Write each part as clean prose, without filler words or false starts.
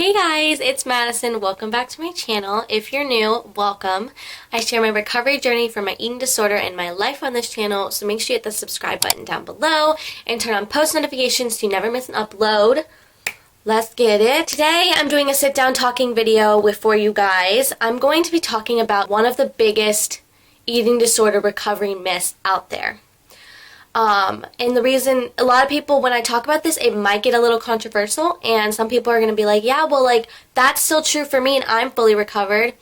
Hey guys, it's Madison. Welcome back to my channel. If you're new, welcome. I share my recovery journey from my eating disorder and my life on this channel, so make sure you hit the subscribe button down below and turn on post notifications so you never miss an upload. Let's get it. Today I'm doing a sit-down talking video for you guys. I'm going to be talking about one of the biggest eating disorder recovery myths out there. And the reason, a lot of people, when I talk about this, it might get a little controversial, and some people are going to be like, yeah, well, like, that's still true for me, and I'm fully recovered.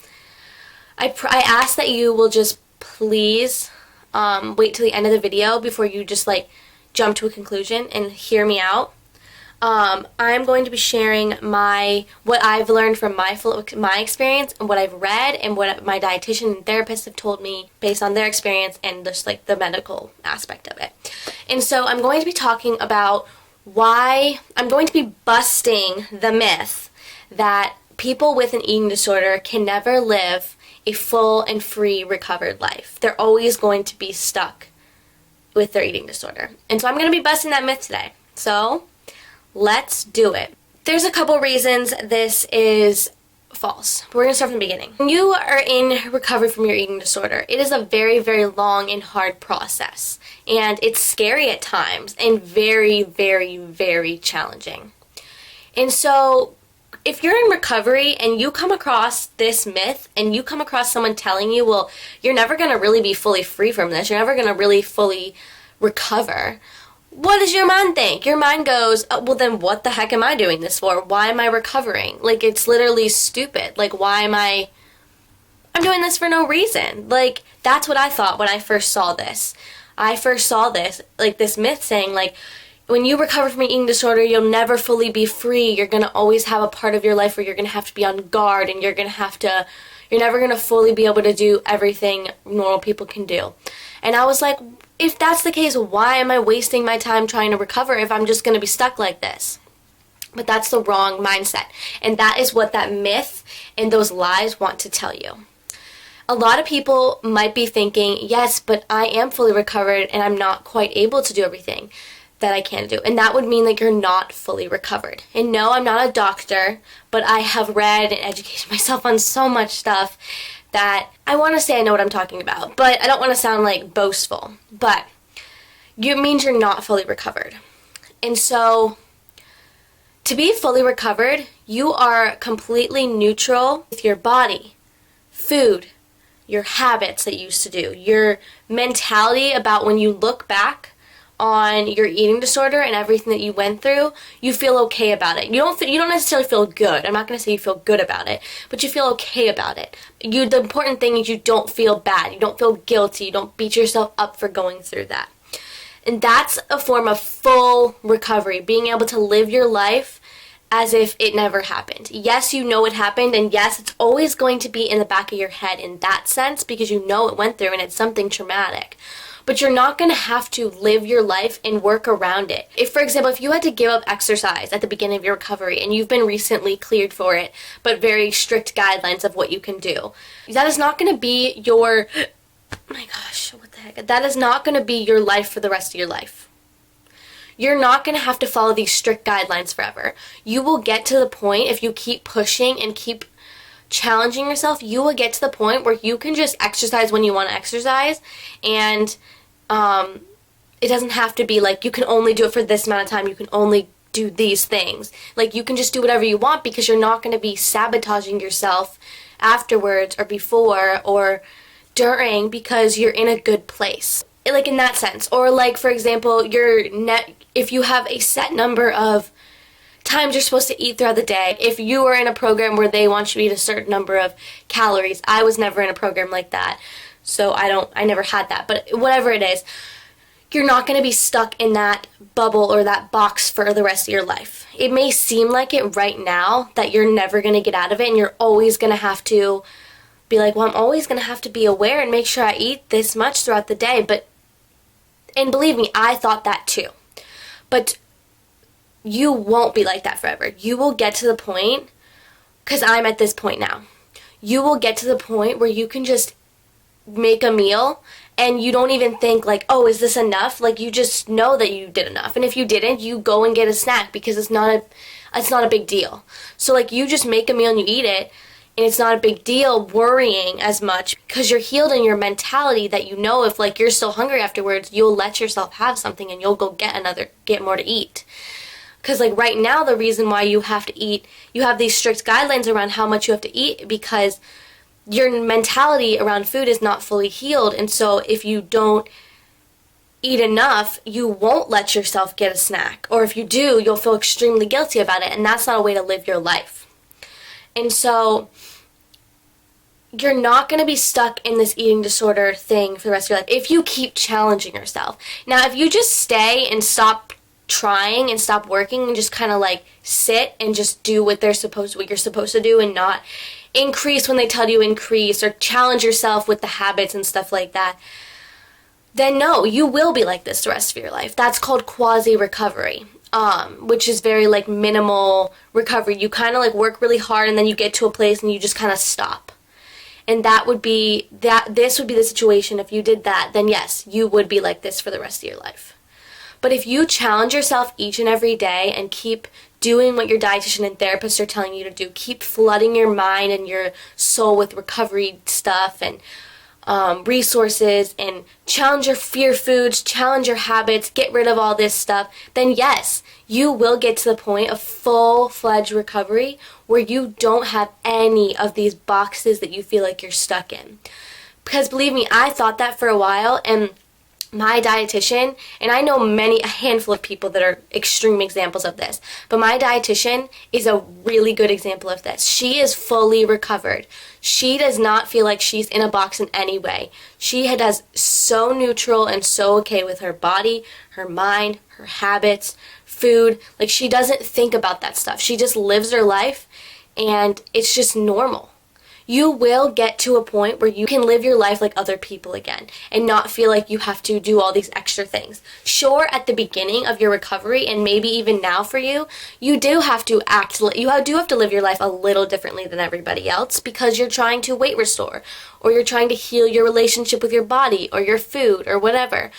I ask that you will just please wait till the end of the video before you just, like, jump to a conclusion and hear me out. I'm going to be sharing what I've learned from my experience and what I've read and what my dietitian and therapist have told me based on their experience and just like the medical aspect of it. And so I'm going to be talking about why I'm going to be busting the myth that people with an eating disorder can never live a full and free recovered life. They're always going to be stuck with their eating disorder. And so I'm going to be busting that myth today. So let's do it. There's a couple reasons this is false. We're going to start from the beginning. When you are in recovery from your eating disorder, it is a very, very long and hard process. And it's scary at times and very, very, very challenging. And so if you're in recovery and you come across this myth and you come across someone telling you, well, you're never going to really be fully free from this, you're never going to really fully recover, what does your mind think? Your mind goes, oh, well then what the heck am I doing this for? Why am I recovering? Like, it's literally stupid. Like, I'm doing this for no reason. Like, that's what I thought when I first saw this. I first saw this, like, this myth saying, like, when you recover from an eating disorder, you'll never fully be free. You're going to always have a part of your life where you're going to have to be on guard, and you're never going to fully be able to do everything normal people can do. And I was like, if that's the case, why am I wasting my time trying to recover if I'm just going to be stuck like this? But that's the wrong mindset. And that is what that myth and those lies want to tell you. A lot of people might be thinking, yes, but I am fully recovered and I'm not quite able to do everything that I can do. And that would mean that you're not fully recovered. And no, I'm not a doctor, but I have read and educated myself on so much stuff that I want to say I know what I'm talking about, but I don't want to sound like boastful. But it means you're not fully recovered. And so to be fully recovered, you are completely neutral with your body, food, your habits that you used to do, your mentality about when you look back on your eating disorder and everything that you went through, you feel okay about it. You don't necessarily feel good. I'm not going to say you feel good about it, but you feel okay about it. The important thing is you don't feel bad. You don't feel guilty. You don't beat yourself up for going through that. And that's a form of full recovery, being able to live your life as if it never happened. Yes, you know it happened, and yes, it's always going to be in the back of your head in that sense because you know it went through and it's something traumatic. But you're not going to have to live your life and work around it. If, for example, if you had to give up exercise at the beginning of your recovery and you've been recently cleared for it, but very strict guidelines of what you can do, that is not going to be your, oh my gosh, what the heck? That is not going to be your life for the rest of your life. You're not going to have to follow these strict guidelines forever. You will get to the point, if you keep pushing and keep challenging yourself, you will get to the point where you can just exercise when you want to exercise, and it doesn't have to be like you can only do it for this amount of time, you can only do these things. Like, you can just do whatever you want because you're not going to be sabotaging yourself afterwards or before or during because you're in a good place. Like, in that sense. Or like, for example, if you have a set number of times you're supposed to eat throughout the day. If you are in a program where they want you to eat a certain number of calories, I was never in a program like that, so I never had that. But whatever it is, you're not going to be stuck in that bubble or that box for the rest of your life. It may seem like it right now that you're never going to get out of it and you're always going to have to be like, well, I'm always going to have to be aware and make sure I eat this much throughout the day. And believe me, I thought that too. But you won't be like that forever. You will get to the point, because I'm at this point now, you will get to the point where you can just make a meal and you don't even think like, oh, is this enough? Like, you just know that you did enough. And if you didn't, you go and get a snack because it's not it's not a big deal. So like you just make a meal and you eat it, and it's not a big deal worrying as much because you're healed in your mentality that you know if like you're still hungry afterwards, you'll let yourself have something and you'll go get more to eat. Because like right now, the reason why you have to eat, you have these strict guidelines around how much you have to eat because your mentality around food is not fully healed. And so if you don't eat enough, you won't let yourself get a snack. Or if you do, you'll feel extremely guilty about it. And that's not a way to live your life. And so you're not going to be stuck in this eating disorder thing for the rest of your life if you keep challenging yourself. Now, if you just stay and stop trying and stop working and just kind of like sit and just do what you're supposed to do and not increase when they tell you increase or challenge yourself with the habits and stuff like that, then no, you will be like this the rest of your life. That's called quasi-recovery, which is very like minimal recovery. You kind of like work really hard and then you get to a place and you just kind of stop. And this would be the situation. If you did that, then yes, you would be like this for the rest of your life. But if you challenge yourself each and every day and keep doing what your dietitian and therapist are telling you to do, keep flooding your mind and your soul with recovery stuff and resources, and challenge your fear foods, challenge your habits, get rid of all this stuff, then yes, you will get to the point of full-fledged recovery where you don't have any of these boxes that you feel like you're stuck in. Because believe me, I thought that for a while, and my dietitian, and I know a handful of people that are extreme examples of this, but my dietitian is a really good example of this. She is fully recovered. She does not feel like she's in a box in any way. She does so neutral and so okay with her body, her mind, her habits, food. Like she doesn't think about that stuff. She just lives her life and it's just normal. You will get to a point where you can live your life like other people again and not feel like you have to do all these extra things. Sure, at the beginning of your recovery and maybe even now for you, you do have to live your life a little differently than everybody else because you're trying to weight restore or you're trying to heal your relationship with your body or your food or whatever.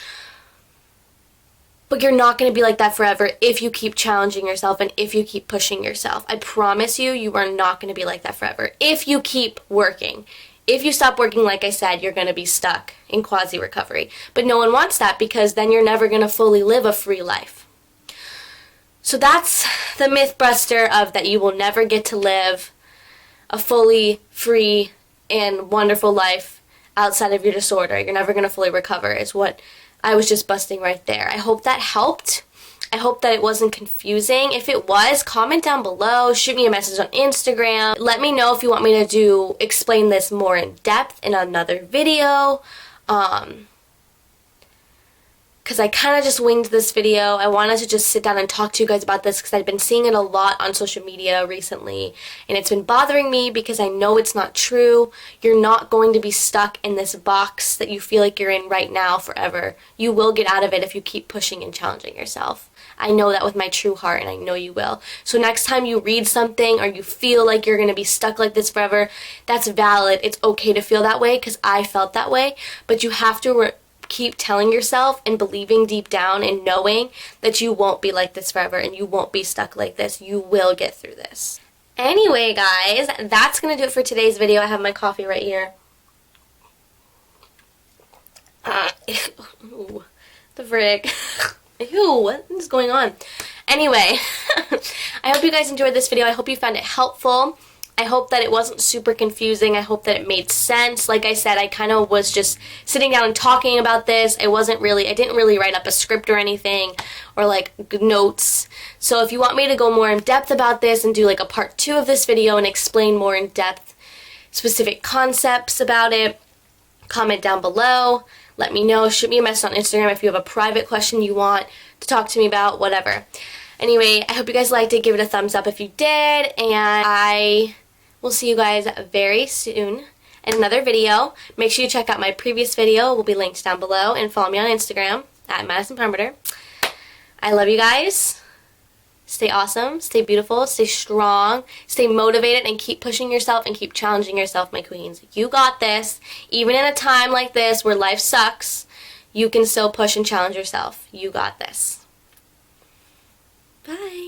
But you're not going to be like that forever if you keep challenging yourself and if you keep pushing yourself. I promise you, you are not going to be like that forever if you keep working. If you stop working, like I said, you're going to be stuck in quasi-recovery. But no one wants that because then you're never going to fully live a free life. So that's the myth buster of that you will never get to live a fully free and wonderful life outside of your disorder. You're never going to fully recover is what I was just busting right there. I hope that helped. I hope that it wasn't confusing. If it was, comment down below. Shoot me a message on Instagram. Let me know if you want me to explain this more in depth in another video. Because I kind of just winged this video. I wanted to just sit down and talk to you guys about this because I've been seeing it a lot on social media recently. And it's been bothering me because I know it's not true. You're not going to be stuck in this box that you feel like you're in right now forever. You will get out of it if you keep pushing and challenging yourself. I know that with my true heart, and I know you will. So next time you read something or you feel like you're going to be stuck like this forever, that's valid. It's okay to feel that way because I felt that way. But you have to keep telling yourself and believing deep down and knowing that you won't be like this forever and you won't be stuck like this. You will get through this. Anyway, guys, that's going to do it for today's video. I have my coffee right here. Ew, the frig. Ew, what is going on? Anyway, I hope you guys enjoyed this video. I hope you found it helpful. I hope that it wasn't super confusing. I hope that it made sense. Like I said, I kind of was just sitting down and talking about this. I didn't really write up a script or anything or like notes. So if you want me to go more in depth about this and do like a part 2 of this video and explain more in depth specific concepts about it, comment down below. Let me know. Shoot me a message on Instagram if you have a private question you want to talk to me about, whatever. Anyway, I hope you guys liked it. Give it a thumbs up if you did. And we'll see you guys very soon in another video. Make sure you check out my previous video. It will be linked down below. And follow me on Instagram at Madison Perimeter. I love you guys. Stay awesome. Stay beautiful. Stay strong. Stay motivated. And keep pushing yourself and keep challenging yourself, my queens. You got this. Even in a time like this where life sucks, you can still push and challenge yourself. You got this. Bye.